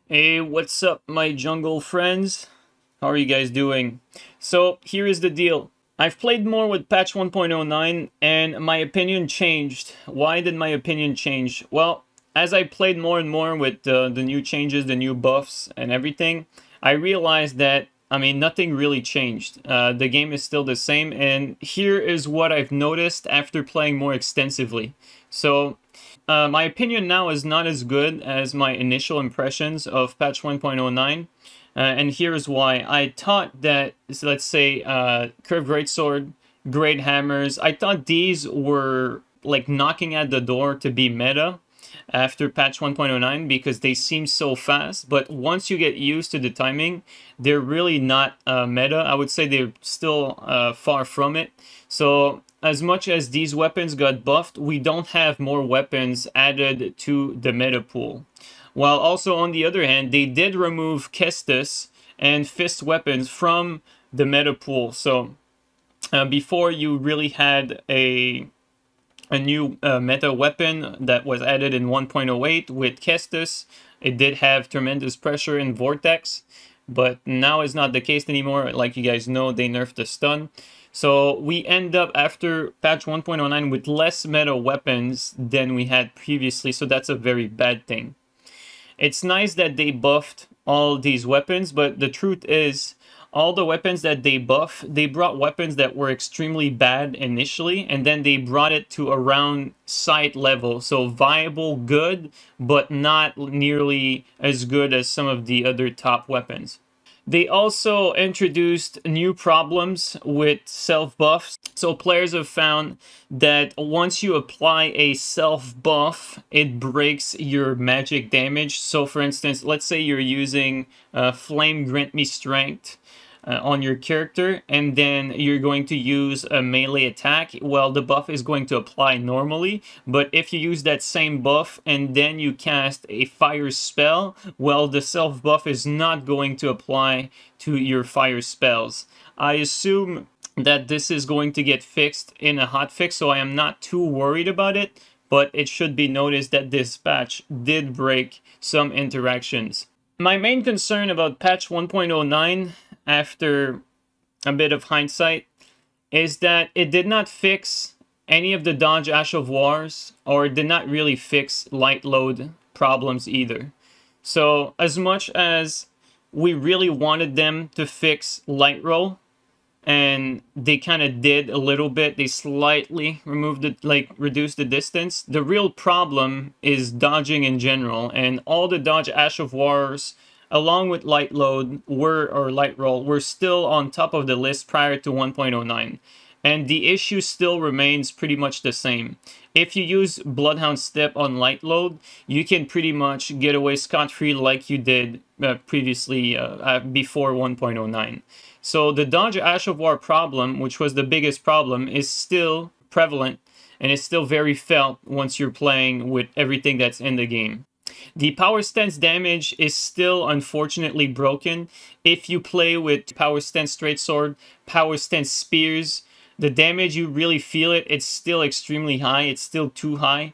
Hey, what's up, my jungle friends? How are you guys doing? So, here is the deal. I've played more with patch 1.09 and my opinion changed. Why did my opinion change? Well, as I played more and more with the new changes, the new buffs and everything, I realized that, nothing really changed. The game is still the same, and here is what I've noticed after playing more extensively. So, my opinion now is not as good as my initial impressions of patch 1.09. And here's why. I thought that, so let's say, Curved Greatsword, Great Hammers, I thought these were like knocking at the door to be meta after patch 1.09 because they seem so fast. But once you get used to the timing, they're really not meta. I would say they're still far from it. So as much as these weapons got buffed, we don't have more weapons added to the meta pool. While also, on the other hand, they did remove Kestis and Fist weapons from the meta pool. So before, you really had a new meta weapon that was added in 1.08 with Kestis. It did have tremendous pressure in Vortex, but now it's not the case anymore. Like you guys know, they nerfed the stun. So we end up after patch 1.09 with less meta weapons than we had previously, so that's a very bad thing. It's nice that they buffed all these weapons, but the truth is, all the weapons that they buff, they brought weapons that were extremely bad initially, and then they brought it to around sight level. So viable, good, but not nearly as good as some of the other top weapons. They also introduced new problems with self-buffs. So players have found that once you apply a self-buff, it breaks your magic damage. So for instance, let's say you're using Flame Grant Me Strength on your character, and then you're going to use a melee attack. Well, the buff is going to apply normally, but if you use that same buff and then you cast a fire spell, well, the self buff is not going to apply to your fire spells. I assume that this is going to get fixed in a hotfix, so I am not too worried about it, but it should be noticed that this patch did break some interactions. My main concern about patch 1.09, after a bit of hindsight, is that it did not fix any of the dodge Ash of Wars, or it did not really fix light load problems either. So as much as we really wanted them to fix light roll, and they kind of did a little bit, they slightly removed it, like reduced the distance. The real problem is dodging in general, and all the dodge Ash of Wars along with light load or light roll were still on top of the list prior to 1.09. And the issue still remains pretty much the same. If you use Bloodhound Step on light load, you can pretty much get away scot-free like you did previously before 1.09. So the dodge Ash of War problem, which was the biggest problem, is still prevalent and is still very felt once you're playing with everything that's in the game. The power stance damage is still unfortunately broken. If you play with power stance straight sword, power stance spears, the damage, you really feel it. It's still extremely high. It's still too high.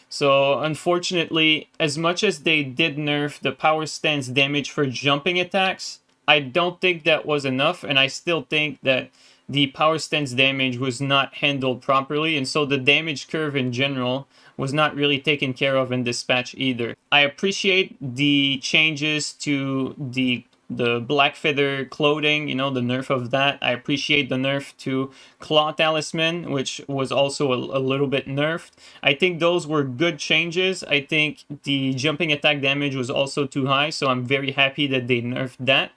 So unfortunately, as much as they did nerf the power stance damage for jumping attacks, I don't think that was enough, and I still think that the power stance damage was not handled properly, and so the damage curve in general was not really taken care of in this patch either. I appreciate the changes to the Black Feather clothing, you know, the nerf of that. I appreciate the nerf to Claw Talisman, which was also a little bit nerfed. I think those were good changes. I think the jumping attack damage was also too high, so I'm very happy that they nerfed that.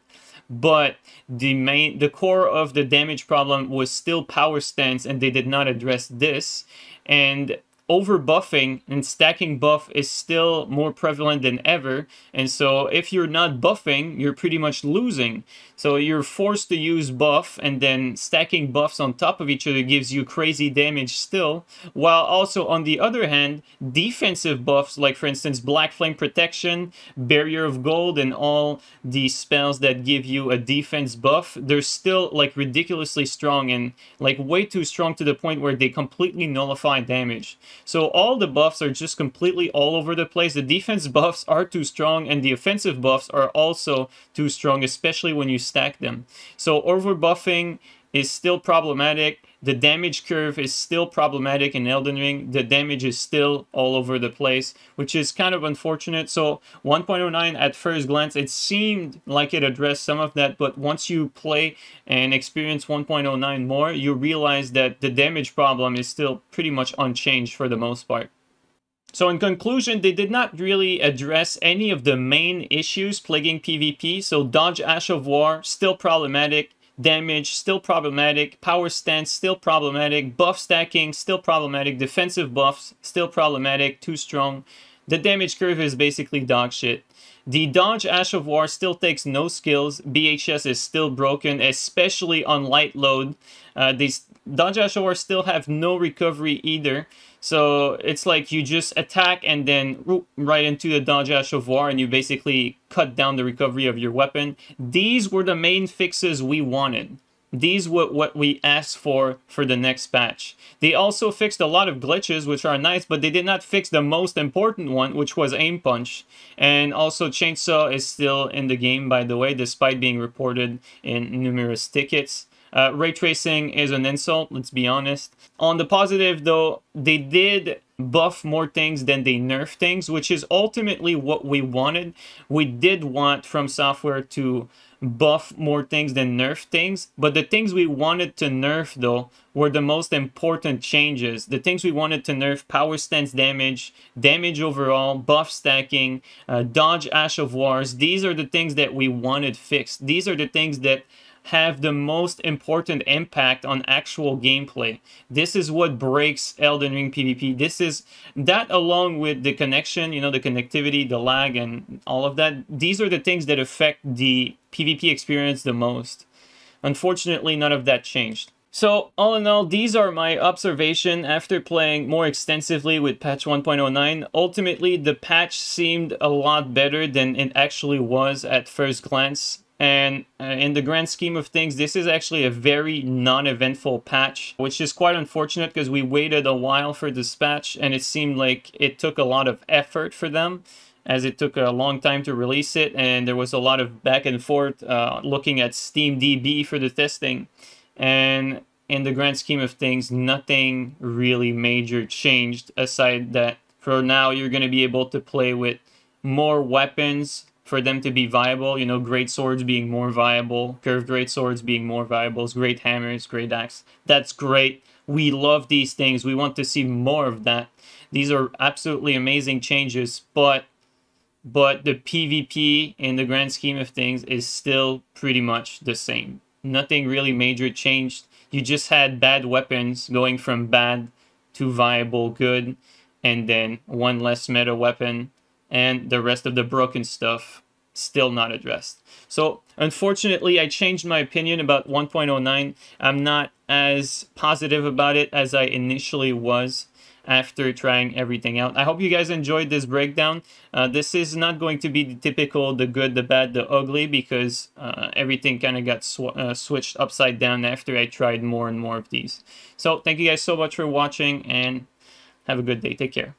But the core of the damage problem was still power stance, and they did not address this. And over buffing and stacking buff is still more prevalent than ever, and so if you're not buffing, you're pretty much losing. So you're forced to use buff, and then stacking buffs on top of each other gives you crazy damage still, while also on the other hand, defensive buffs like for instance Black Flame Protection, Barrier of Gold, and all the spells that give you a defense buff, they're still like ridiculously strong, and like way too strong to the point where they completely nullify damage. So all the buffs are just completely all over the place. The defense buffs are too strong, and the offensive buffs are also too strong, especially when you stack them. So overbuffing is still problematic. The damage curve is still problematic in Elden Ring. The damage is still all over the place, which is kind of unfortunate. So 1.09 at first glance, it seemed like it addressed some of that, but once you play and experience 1.09 more, you realize that the damage problem is still pretty much unchanged for the most part. So in conclusion, they did not really address any of the main issues plaguing PvP. So dodge Ash of War, still problematic. Damage, still problematic. Power stance, still problematic. Buff stacking, still problematic. Defensive buffs, still problematic. Too strong. The damage curve is basically dog shit. The dodge Ash of War still takes no skills. BHS is still broken, especially on light load. These dodge Ash of War still have no recovery either. So it's like you just attack and then right into the dodge Ash of War, and you basically cut down the recovery of your weapon. These were the main fixes we wanted. These were what we asked for the next patch. They also fixed a lot of glitches, which are nice, but they did not fix the most important one, which was aim punch. And also Chainsaw is still in the game, by the way, despite being reported in numerous tickets. Ray tracing is an insult, let's be honest. On the positive, though, they did buff more things than they nerf things, which is ultimately what we wanted. We did want From Software to buff more things than nerf things, but the things we wanted to nerf, though, were the most important changes. The things we wanted to nerf: power stance damage, damage overall, buff stacking, dodge Ash of Wars. These are the things that we wanted fixed. These are the things that have the most important impact on actual gameplay. This is what breaks Elden Ring PvP. This is that, along with the connection, you know, the connectivity, the lag, and all of that. These are the things that affect the PvP experience the most. Unfortunately, none of that changed. So, all in all, these are my observations after playing more extensively with patch 1.09. Ultimately, the patch seemed a lot better than it actually was at first glance. And in the grand scheme of things, this is actually a very non-eventful patch, which is quite unfortunate because we waited a while for this patch, and it seemed like it took a lot of effort for them, as it took a long time to release it, and there was a lot of back and forth looking at SteamDB for the testing. And in the grand scheme of things, nothing really major changed, aside that for now you're going to be able to play with more weapons for them to be viable. You know, great swords being more viable, curved great swords being more viable, great hammers, great axe. That's great. We love these things. We want to see more of that. These are absolutely amazing changes, but the PvP in the grand scheme of things is still pretty much the same. Nothing really major changed. You just had bad weapons going from bad to viable, good, and then one less meta weapon, and the rest of the broken stuff still not addressed. So unfortunately, I changed my opinion about 1.09. I'm not as positive about it as I initially was after trying everything out. I hope you guys enjoyed this breakdown. This is not going to be the typical, the good, the bad, the ugly, because everything kind of got switched upside down after I tried more and more of these. So thank you guys so much for watching, and have a good day. Take care.